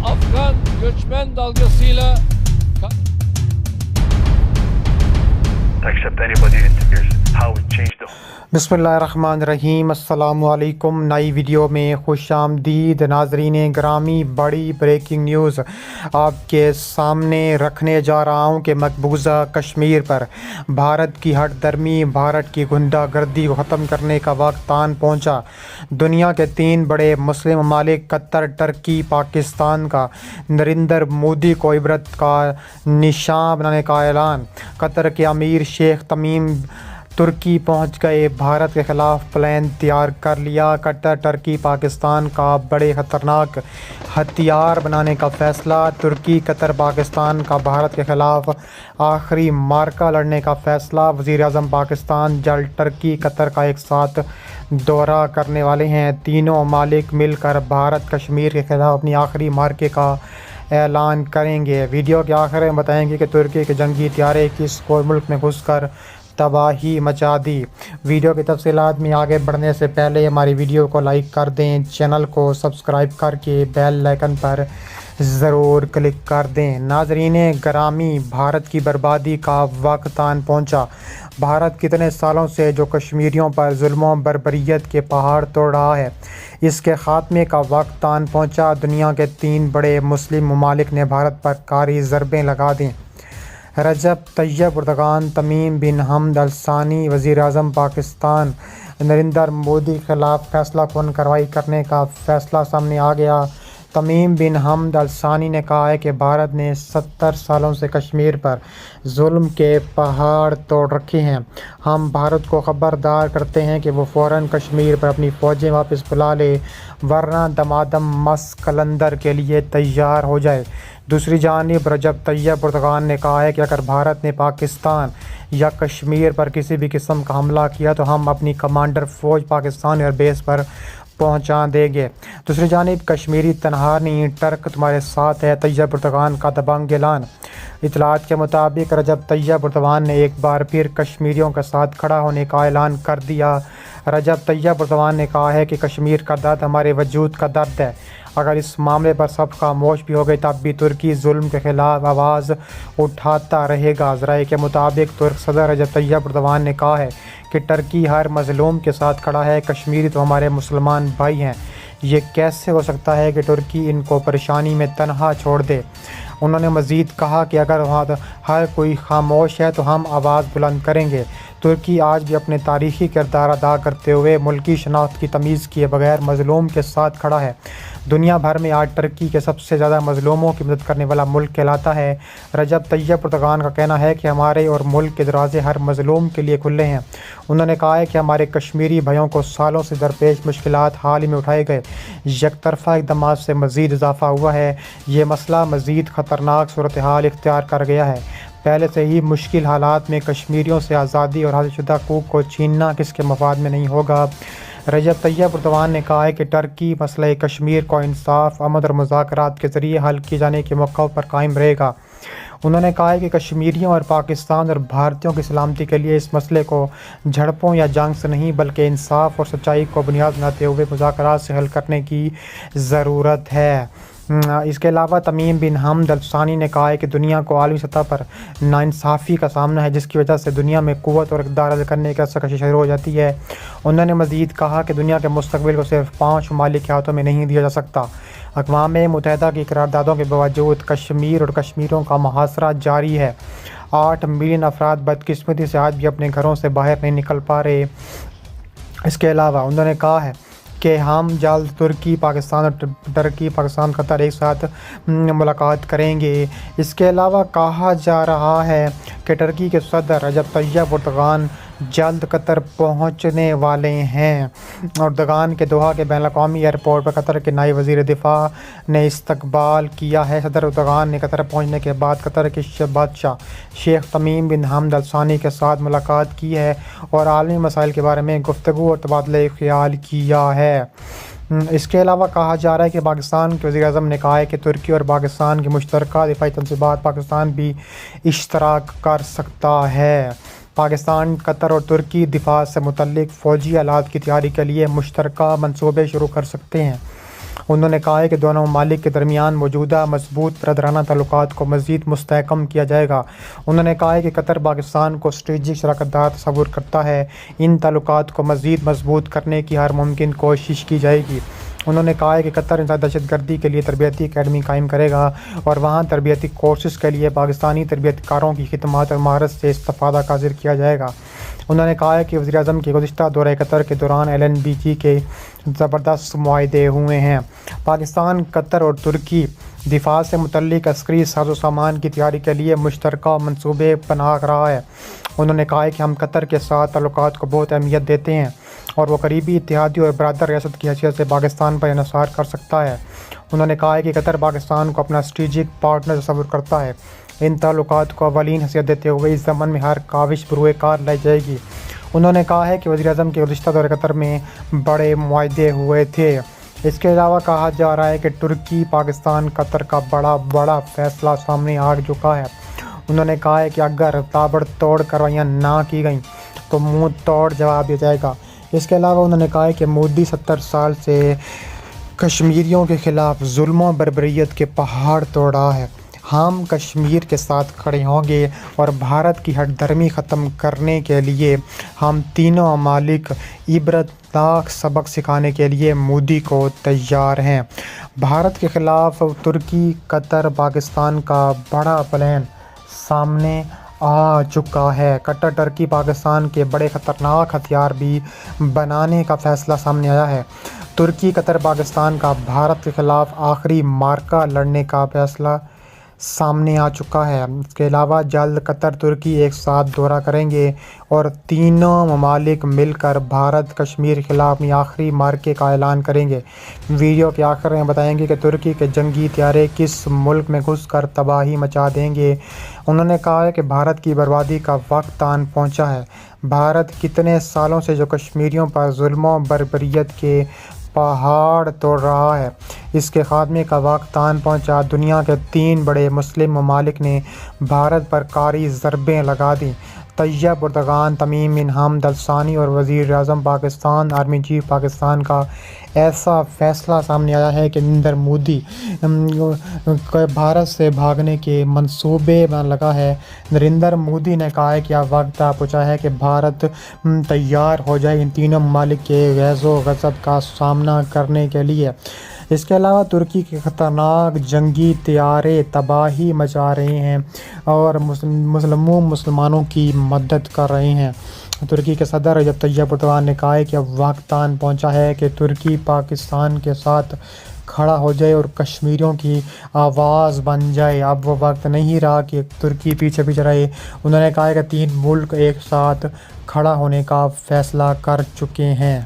Afgan göçmen dalgasıyla accept anybody interferes. How it changed the बिस्मिल्लाहिर्रहमानिर्रहीम अस्सलामु अलैकुम। नई वीडियो में खुश आमदीद नाजरीन ग्रामी। बड़ी ब्रेकिंग न्यूज़ आपके सामने रखने जा रहा हूँ कि मकबूजा कश्मीर पर भारत की हट दर्मी, भारत की गुंडागर्दी को ख़त्म करने का वक्त आन पहुँचा। दुनिया के 3 बड़े मुस्लिम ममालिक कतर, टर्की, पाकिस्तान का नरेंद्र मोदी को इबरत का निशान बनाने का ऐलान। कतर के अमीर शेख तमीम तुर्की पहुंच गए, भारत के ख़िलाफ़ प्लान तैयार कर लिया। कतर, टर्की, पाकिस्तान का बड़े ख़तरनाक हथियार बनाने का फ़ैसला। तुर्की, कतर, पाकिस्तान का भारत के ख़िलाफ़ आखिरी मार्का लड़ने का फ़ैसला। वज़ीर-ए-आज़म पाकिस्तान जल्द टर्की, कतर का एक साथ दौरा करने वाले हैं। तीनों ममालिक मिलकर भारत कश्मीर के ख़िलाफ़ अपनी आखिरी मार्के का ऐलान करेंगे। वीडियो के आखिर में बताएंगे कि तुर्की के जंगी त्यारे किस को मुल्क में घुसकर तबाही मचा दी। वीडियो की तफसीलात में आगे बढ़ने से पहले हमारी वीडियो को लाइक कर दें, चैनल को सब्सक्राइब करके बेल आइकन पर ज़रूर क्लिक कर दें। नाज़रीन ग्रामी, भारत की बर्बादी का वक्त आन पहुंचा। भारत कितने सालों से जो कश्मीरियों पर जुल्मों बर्बरियत के पहाड़ तोड़ रहा है, इसके ख़ात्मे का वक्त आन पहुंचा। दुनिया के 3 बड़े मुस्लिम ममालिक ने भारत पर कारी ज़रबें लगा दी। रजब तैयब एर्दोगान, तमीम बिन हमद अल सानी वज़ीर-ए-आज़म पाकिस्तान नरेंद्र मोदी के ख़िलाफ़ फ़ैसला कौन कार्रवाई करने का फ़ैसला सामने आ गया। तमीम बिन हमद अल सानी ने कहा है कि भारत ने 70 सालों से कश्मीर पर जुल्म के पहाड़ तोड़ रखे हैं। हम भारत को ख़बरदार करते हैं कि वो फ़ौरन कश्मीर पर अपनी फ़ौजें वापस बुला ले, वरना दमादम मस कलंदर के लिए तैयार हो जाए। दूसरी जानिब रजब तैयब एर्दोगान ने कहा है कि अगर भारत ने पाकिस्तान या कश्मीर पर किसी भी किस्म का हमला किया तो हम अपनी कमांडर फ़ौज पाकिस्तान एयरबेस पर पहुंचा देंगे। दूसरी जानिब कश्मीरी तनहा नहीं, टर्क तुम्हारे साथ है, तैयब एर्दोगान का दबंग ऐलान। इतलात के मुताबिक रजब तैयब एर्दोगान ने एक बार फिर कश्मीरियों के साथ खड़ा होने का ऐलान कर दिया। रजब तैयब एर्दोगान ने कहा है कि कश्मीर का दर्द हमारे वजूद का दर्द है। अगर इस मामले पर सब खामोश भी हो गए तब भी तुर्की जुल्म के ख़िलाफ़ आवाज़ उठाता रहेगा। ज़राए के मुताबिक तुर्क सदर रजब तैयब एर्दोगान ने कहा है कि टर्की हर मज़लूम के साथ खड़ा है, कश्मीरी तो हमारे मुसलमान भाई हैं। ये कैसे हो सकता है कि तुर्की इनको परेशानी में तनहा छोड़ दे। उन्होंने मज़ीद कहा कि अगर वहाँ हर कोई खामोश है तो हम आवाज़ बुलंद करेंगे। तुर्की आज भी अपने तारीख़ी किरदार अदा करते हुए मुल्की शनाख्त की तमीज़ किए बगैर मज़लूम के साथ खड़ा है। दुनिया भर में आज टर्की के सबसे ज़्यादा मज़लूमों की मदद करने वाला मुल्क कहलाता है। रजब तैयब एर्दोगान का कहना है कि हमारे और मुल्क के दरवाज़े हर मज़लूम के लिए खुले हैं। उन्होंने कहा है कि हमारे कश्मीरी भाइयों को सालों से दरपेश मुश्किलात हाल ही में उठाए गए यकतरफ़ा इक़दामात से मज़ीद इजाफ़ा हुआ है। ये मसला मज़ीद ख़तरनाक सूरत हाल इख्तियार कर गया है। पहले से ही मुश्किल हालात में कश्मीरियों से आज़ादी और हासिलशुदा हकूक़ को छीनना किसके मफाद में नहीं होगा। रजब तैयब एर्दोगान ने कहा है कि टर्की मसले कश्मीर को इंसाफ, अमन और मुज़ाकरात के ज़रिए हल किए जाने के मौक़ों पर कायम रहेगा। उन्होंने कहा है कि कश्मीरियों और पाकिस्तान और भारतीयों की सलामती के लिए इस मसले को झड़पों या जंग से नहीं बल्कि इंसाफ और सच्चाई को बुनियाद बनाते हुए मुज़ाकरात से हल करने की ज़रूरत है। इसके अलावा तमीम बिन हमद अल सानी ने कहा है कि दुनिया को आलमी सतह पर नाइंसाफ़ी का सामना है, जिसकी वजह से दुनिया में क़ुव्वत और इक़्तिदार हासिल करने की कशिश शुरू हो जाती है। उन्होंने मज़ीद कहा कि दुनिया के मुस्तक़बिल को सिर्फ 5 ममालिक के हाथों में नहीं दिया जा सकता। अक़वाम मुत्तहिदा की करारदादों के बावजूद कश्मीर और कश्मीरियों का मुहासरा जारी है। 8 मिलियन अफराद बदकिस्मती से आज भी अपने घरों से बाहर नहीं निकल पा रहे। इसके अलावा उन्होंने कहा है कि हम जल्द तुर्की, पाकिस्तान और टर्की, पाकिस्तान कतर एक साथ मुलाकात करेंगे। इसके अलावा कहा जा रहा है कि टर्की के सदर रजब तैयब एर्दोगान जल्द कतर पहुंचने वाले हैं। एर्दोगान के दोहा के बैनुल-अक़वामी एयरपोर्ट पर कतर के नायब वज़ीर दिफ़ा ने इस्तकबाल किया है। सदर एर्दोगान ने कतर पहुंचने के बाद कतर के बादशाह शेख तमीम बिन हमद अल सानी के साथ मुलाकात की है और आलमी मसाइल के बारे में गुफ्तगू और तबादला ख़्याल किया है। इसके अलावा कहा जा रहा है कि पाकिस्तान के वज़ीर-ए-आज़म ने कहा है कि तुर्की और पाकिस्तान की मुश्तरका दिफाई तनसीबात पाकिस्तान भी इश्तराक कर सकता है। पाकिस्तान, कतर और तुर्की दिफा से मुतल्लिक़ फ़ौजी आलात की तैयारी के लिए मुश्तरका मंसूबे शुरू कर सकते हैं। انہوں نے کہا ہے کہ دونوں ممالک کے درمیان موجودہ مضبوط برادرانہ تعلقات کو مزید مستحکم کیا جائے گا۔ انہوں نے کہا ہے کہ قطر پاکستان کو اسٹریٹجک شراکت دار تصور کرتا ہے، ان تعلقات کو مزید مضبوط کرنے کی ہر ممکن کوشش کی جائے گی۔ انہوں نے کہا ہے کہ قطر دہشت گردی کے لیے تربیتی اکیڈمی قائم کرے گا اور وہاں تربیتی کورسز کے لیے پاکستانی تربیت کاروں کی خدمات اور مہارت سے استفادہ حاصل کیا جائے گا۔ انہوں نے کہا ہے کہ وزیر اعظم کے گزشتہ دورہ قطر کے دوران LNBG کے زبردست معاہدے ہوئے ہیں۔ پاکستان، قطر اور ترکی دفاع سے متعلق عسکری ساز و سامان کی تیاری کے لیے مشترکہ منصوبے بنا رہا ہے۔ انہوں نے کہا ہے کہ ہم قطر کے ساتھ تعلقات کو بہت اہمیت دیتے ہیں اور وہ قریبی اتحادی اور برادر ریاست کی حیثیت سے پاکستان پر انحصار کر سکتا ہے۔ انہوں نے کہا ہے کہ قطر پاکستان کو اپنا اسٹریٹجک پارٹنر تصور کرتا ہے۔ ان تعلقات کو اولین حیثیت دیتے ہوئے اس ضمن میں ہر کاوش بروئے کار لائی جائے گی۔ انہوں نے کہا ہے کہ وزیر اعظم کے گزشتہ دورہ قطر میں بڑے معاہدے ہوئے تھے۔ اس کے علاوہ کہا جا رہا ہے کہ ترکی پاکستان قطر کا بڑا فیصلہ سامنے آ چکا ہے۔ انہوں نے کہا ہے کہ اگر تابڑ توڑ کارروائیاں نہ کی گئیں تو منہ توڑ جواب دیا جائے گا۔ اس کے علاوہ انہوں نے کہا ہے کہ مودی 70 سال سے کشمیریوں کے خلاف ظلم و بربریت کے پہاڑ توڑ رہا ہے۔ ہم کشمیر کے ساتھ کھڑے ہوں گے اور بھارت کی ہٹ درمی ختم کرنے کے لیے ہم تینوں ممالک عبرتناک سبق سکھانے کے لیے مودی کو تیار ہیں۔ بھارت کے خلاف ترکی، قطر، پاکستان کا بڑا پلان سامنے آ چکا ہے۔ قطر ترکی پاکستان کے بڑے خطرناک ہتھیار بھی بنانے کا فیصلہ سامنے آیا ہے۔ ترکی، قطر، پاکستان کا بھارت کے خلاف آخری معرکہ لڑنے کا فیصلہ سامنے آ چکا ہے۔ اس کے علاوہ جلد قطر ترکی ایک ساتھ دورہ کریں گے اور تینوں ممالک مل کر بھارت کشمیر کے خلاف اپنی آخری معرکے کا اعلان کریں گے۔ ویڈیو کے آخر میں بتائیں گے کہ ترکی کے جنگی طیارے کس ملک میں گھس کر تباہی مچا دیں گے۔ انہوں نے کہا ہے کہ بھارت کی بربادی کا وقت آن پہنچا ہے۔ بھارت کتنے سالوں سے جو کشمیریوں پر ظلم و بربریت کے پہاڑ توڑ رہا ہے، اس کے خاتمے کا وقت آن پہنچا۔ دنیا کے 3 بڑے مسلم ممالک نے بھارت پر کاری ضربیں لگا دیں۔ طیب اردگان، تمیم بن حمد الثانی اور وزیر اعظم پاکستان، آرمی چیف پاکستان کا ایسا فیصلہ سامنے آیا ہے کہ نریندر مودی بھارت سے بھاگنے کے منصوبے میں لگا ہے۔ نریندر مودی نے کہا ہے کہ اب وقت آ پہنچا ہے کہ بھارت تیار ہو جائے ان تینوں ممالک کے غیظ و غضب کا سامنا کرنے کے لیے۔ اس کے علاوہ ترکی کے خطرناک جنگی طیارے تباہی مچا رہے ہیں اور مسلمانوں کی مدد کر رہے ہیں۔ ترکی کے صدر رجب طیب اردوان نے کہا ہے کہ اب وقت آن پہنچا ہے کہ ترکی پاکستان کے ساتھ کھڑا ہو جائے اور کشمیریوں کی آواز بن جائے۔ اب وہ وقت نہیں رہا کہ ترکی پیچھے رہے۔ انہوں نے کہا ہے کہ 3 ملک ایک ساتھ کھڑا ہونے کا فیصلہ کر چکے ہیں۔